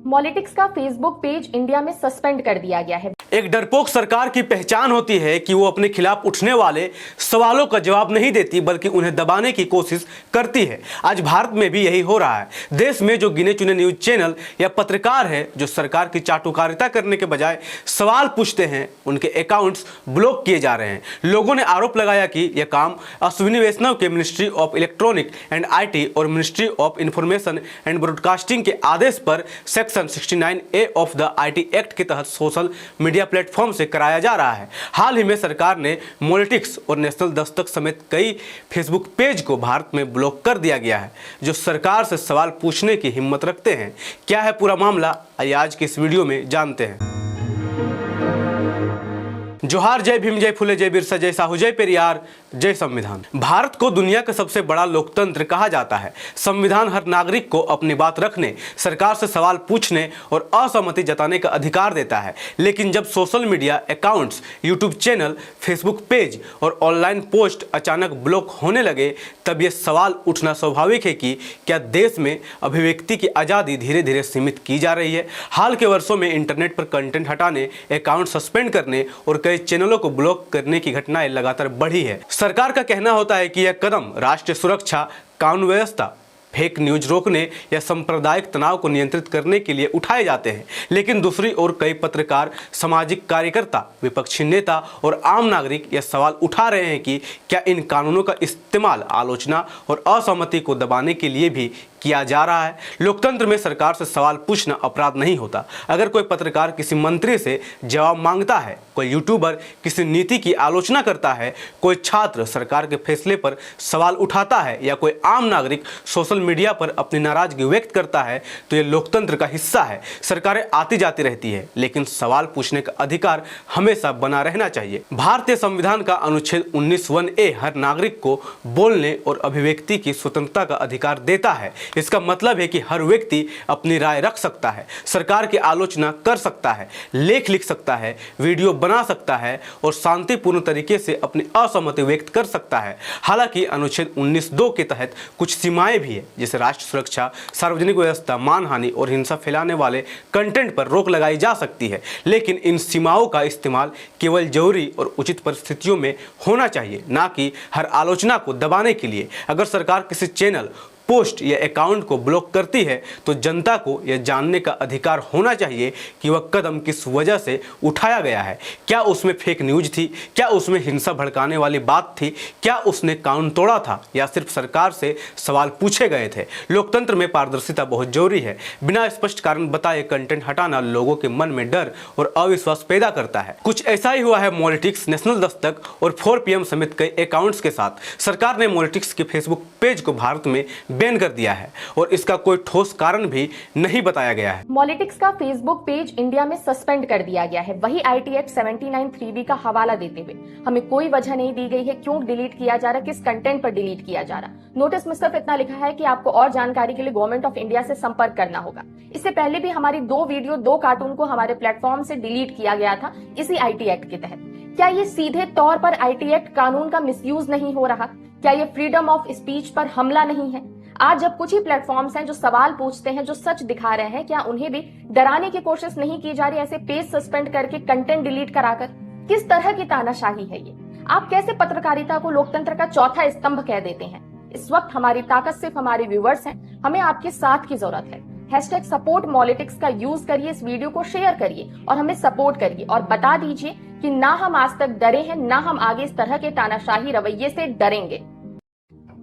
मॉलिटिक्स का Facebook page India में suspend कर दिया गया है। एक डरपोक सरकार की पहचान होती है कि वो अपने खिलाफ उठने वाले सवालों का जवाब नहीं देती बल्कि उन्हें दबाने की कोशिश करती है। आज भारत में भी यही हो रहा है। देश में जो गिने चुने न्यूज चैनल या पत्रकार हैं जो सरकार की चाटुकारिता करने के बजाय सवाल पूछते हैं, उनके अकाउंट्स ब्लॉक किए जा रहे हैं। लोगों ने आरोप लगाया कि यह काम अश्विनी वैष्णव के ministry of electronic and IT और ministry of information and broadcasting के आदेश पर section 69A of the IT act के तहत सोशल मीडिया प्लेटफॉर्म से कराया जा रहा है। हाल ही में सरकार ने मॉलिटिक्स और नेशनल दस्तक समेत कई फेसबुक पेज को भारत में ब्लॉक कर दिया गया है जो सरकार से सवाल पूछने की हिम्मत रखते हैं। क्या है पूरा मामला, आइए आज के इस वीडियो में जानते हैं। जोहार, जय भीम, जय फुले, जय बिरसा, जय साहू, जय पेरियार, जय संविधान। भारत को दुनिया का सबसे बड़ा लोकतंत्र कहा जाता है। संविधान हर नागरिक को अपनी बात रखने, सरकार से सवाल पूछने और असहमति जताने का अधिकार देता है। लेकिन जब social media accounts, YouTube channel, Facebook page और ऑनलाइन पोस्ट अचानक ब्लॉक होने लगे, तब यह सवाल उठना स्वाभाविक है कि क्या देश में अभिव्यक्ति की आज़ादी धीरे धीरे सीमित की जा रही है। हाल के वर्षों में इंटरनेट पर कंटेंट हटाने, अकाउंट सस्पेंड करने और कई चैनलों को ब्लॉक करने की घटनाएं लगातार बढ़ी है। सरकार का कहना होता है कि यह कदम राष्ट्रीय सुरक्षा, कानून व्यवस्था, फेक न्यूज रोकने या सांप्रदायिक तनाव को नियंत्रित करने के लिए उठाए जाते हैं। लेकिन दूसरी ओर कई पत्रकार, सामाजिक कार्यकर्ता, विपक्षी नेता और आम नागरिक यह सवाल उठा रहे हैं कि क्या इन कानूनों का इस्तेमाल आलोचना और असहमति को दबाने के लिए भी किया जा रहा है। लोकतंत्र में सरकार से सवाल पूछना अपराध नहीं होता। अगर कोई पत्रकार किसी मंत्री से जवाब मांगता है, कोई यूट्यूबर किसी नीति की आलोचना करता है, कोई छात्र सरकार के फैसले पर सवाल उठाता है या कोई आम नागरिक सोशल मीडिया पर अपनी नाराजगी व्यक्त करता है, तो ये लोकतंत्र का हिस्सा है। सरकारें आती जाती रहती है, लेकिन सवाल पूछने का अधिकार हमेशा बना रहना चाहिए। भारतीय संविधान का अनुच्छेद 19(1)(a) हर नागरिक को बोलने और अभिव्यक्ति की स्वतंत्रता का अधिकार देता है। इसका मतलब है कि हर व्यक्ति अपनी राय रख सकता है, सरकार की आलोचना कर सकता है, लेख लिख सकता है, वीडियो बना सकता है और शांतिपूर्ण तरीके से अपनी असहमति व्यक्त कर सकता है। हालांकि अनुच्छेद 19(2) के तहत कुछ सीमाएं भी है, जैसे राष्ट्र सुरक्षा, सार्वजनिक व्यवस्था, मानहानि और हिंसा फैलाने वाले कंटेंट पर रोक लगाई जा सकती है। लेकिन इन सीमाओं का इस्तेमाल केवल जरूरी और उचित परिस्थितियों में होना चाहिए, ना कि हर आलोचना को दबाने के लिए। अगर सरकार किसी चैनल, पोस्ट या अकाउंट को ब्लॉक करती है तो जनता को यह जानने का अधिकार होना चाहिए कि वह कदम किस वजह से उठाया गया है। क्या उसमें फेक न्यूज थी? क्या उसमें हिंसा भड़काने वाली बात थी? क्या उसने कानून तोड़ा था या सिर्फ सरकार से सवाल पूछे गए थे? लोकतंत्र में पारदर्शिता बहुत जरूरी है। बिना स्पष्ट कारण बताए कंटेंट हटाना लोगों के मन में डर और अविश्वास पैदा करता है। कुछ ऐसा ही हुआ है मॉलिटिक्स, नेशनल दस्तक और 4PM समेत कई अकाउंट्स के साथ। सरकार ने मॉलिटिक्स के फेसबुक पेज को भारत में बैन कर दिया है और इसका कोई ठोस कारण भी नहीं बताया गया है। मॉलिटिक्स का फेसबुक पेज इंडिया में सस्पेंड कर दिया गया है। वही IT एक्ट 79(3)(b) का हवाला देते हुए हमें कोई वजह नहीं दी गई है क्यों डिलीट किया जा रहा, किस कंटेंट पर डिलीट किया जा रहा। नोटिस में सिर्फ इतना लिखा है कि आपको और जानकारी के लिए गवर्नमेंट ऑफ इंडिया से संपर्क करना होगा। इससे पहले भी हमारी 2 वीडियो, 2 कार्टून को हमारे प्लेटफॉर्म से डिलीट किया गया था इसी IT एक्ट के तहत। क्या ये सीधे तौर पर IT एक्ट कानून का मिसयूज नहीं हो रहा? क्या ये फ्रीडम ऑफ स्पीच पर हमला नहीं है? आज जब कुछ ही प्लेटफॉर्म्स हैं जो सवाल पूछते हैं, जो सच दिखा रहे हैं, क्या उन्हें भी डराने की कोशिश नहीं की जा रही ऐसे पेज सस्पेंड करके, कंटेंट डिलीट कराकर? किस तरह की तानाशाही है ये? आप कैसे पत्रकारिता को लोकतंत्र का चौथा स्तंभ कह देते हैं? इस वक्त हमारी ताकत सिर्फ हमारे व्यूवर्स हैं। हमें आपके साथ की जरूरत है। #SupportMolitics का यूज करिए, इस वीडियो को शेयर करिए और हमें सपोर्ट करिए और बता दीजिए कि ना हम आज तक डरे हैं, ना हम आगे इस तरह के तानाशाही रवैये से डरेंगे।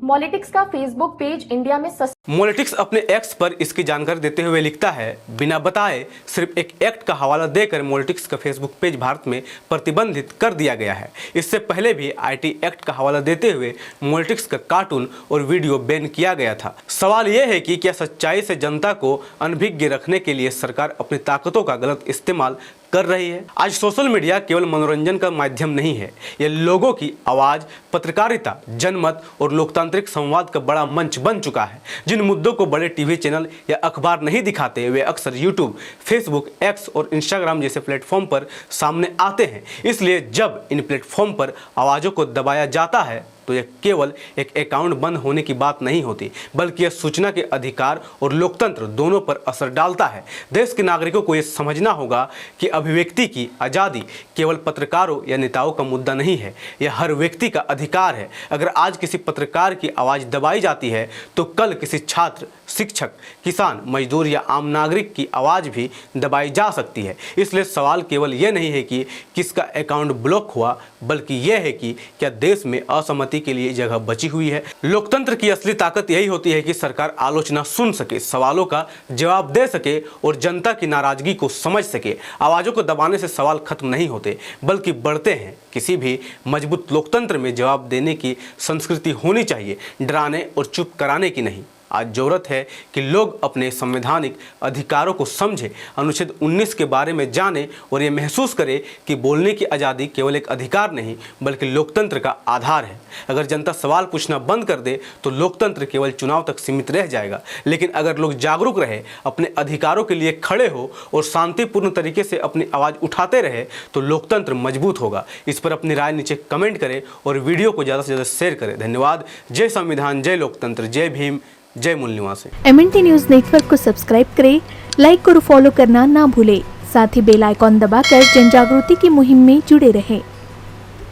मॉलिटिक्स का फेसबुक पेज इंडिया में मॉलिटिक्स अपने एक्स पर इसकी जानकारी देते हुए लिखता है, बिना बताए सिर्फ एक एक्ट का हवाला देकर मॉलिटिक्स का फेसबुक पेज भारत में प्रतिबंधित कर दिया गया है। इससे पहले भी IT एक्ट का हवाला देते हुए मॉलिटिक्स का कार्टून और वीडियो बैन किया गया था। सवाल यह है कि क्या सच्चाई से जनता को अनभिज्ञ रखने के लिए सरकार अपनी ताकतों का गलत इस्तेमाल कर रही है? आज सोशल मीडिया केवल मनोरंजन का माध्यम नहीं है, यह लोगों की आवाज, पत्रकारिता, जनमत और लोकतांत्रिक संवाद का बड़ा मंच बन चुका है। जिन मुद्दों को बड़े टीवी चैनल या अखबार नहीं दिखाते, वे अक्सर यूट्यूब, फेसबुक, एक्स और इंस्टाग्राम जैसे प्लेटफॉर्म पर सामने आते हैं। इसलिए जब इन प्लेटफॉर्म पर आवाज़ों को दबाया जाता है तो यह केवल एक अकाउंट बंद होने की बात नहीं होती, बल्कि यह सूचना के अधिकार और लोकतंत्र दोनों पर असर डालता है। देश के नागरिकों को यह समझना होगा कि अभिव्यक्ति की आज़ादी केवल पत्रकारों या नेताओं का मुद्दा नहीं है, यह हर व्यक्ति का अधिकार है। अगर आज किसी पत्रकार की आवाज़ दबाई जाती है तो कल किसी छात्र, शिक्षक, किसान, मजदूर या आम नागरिक की आवाज़ भी दबाई जा सकती है। इसलिए सवाल केवल यह नहीं है कि किसका अकाउंट ब्लॉक हुआ, बल्कि यह है कि क्या देश में असहमति के लिए जगह बची हुई है। लोकतंत्र की असली ताकत यही होती है कि सरकार आलोचना सुन सके, सवालों का जवाब दे सके और जनता की नाराजगी को समझ सके। आवाज़ों को दबाने से सवाल खत्म नहीं होते, बल्कि बढ़ते हैं। किसी भी मजबूत लोकतंत्र में जवाब देने की संस्कृति होनी चाहिए, डराने और चुप कराने की नहीं। आज जरूरत है कि लोग अपने संवैधानिक अधिकारों को समझें, अनुच्छेद 19 के बारे में जानें और ये महसूस करें कि बोलने की आज़ादी केवल एक अधिकार नहीं, बल्कि लोकतंत्र का आधार है। अगर जनता सवाल पूछना बंद कर दे तो लोकतंत्र केवल चुनाव तक सीमित रह जाएगा, लेकिन अगर लोग जागरूक रहे, अपने अधिकारों के लिए खड़े हो और शांतिपूर्ण तरीके से अपनी आवाज़ उठाते रहे तो लोकतंत्र मजबूत होगा। इस पर अपनी राय नीचे कमेंट करें और वीडियो को ज़्यादा से ज़्यादा शेयर करें। धन्यवाद। जय संविधान, जय लोकतंत्र, जय भीम, जय मूल निवासी। MNT न्यूज नेटवर्क को सब्सक्राइब करें, लाइक और फॉलो करना ना भूलें। साथ ही बेल आइकॉन दबाकर जन जागृति की मुहिम में जुड़े रहें।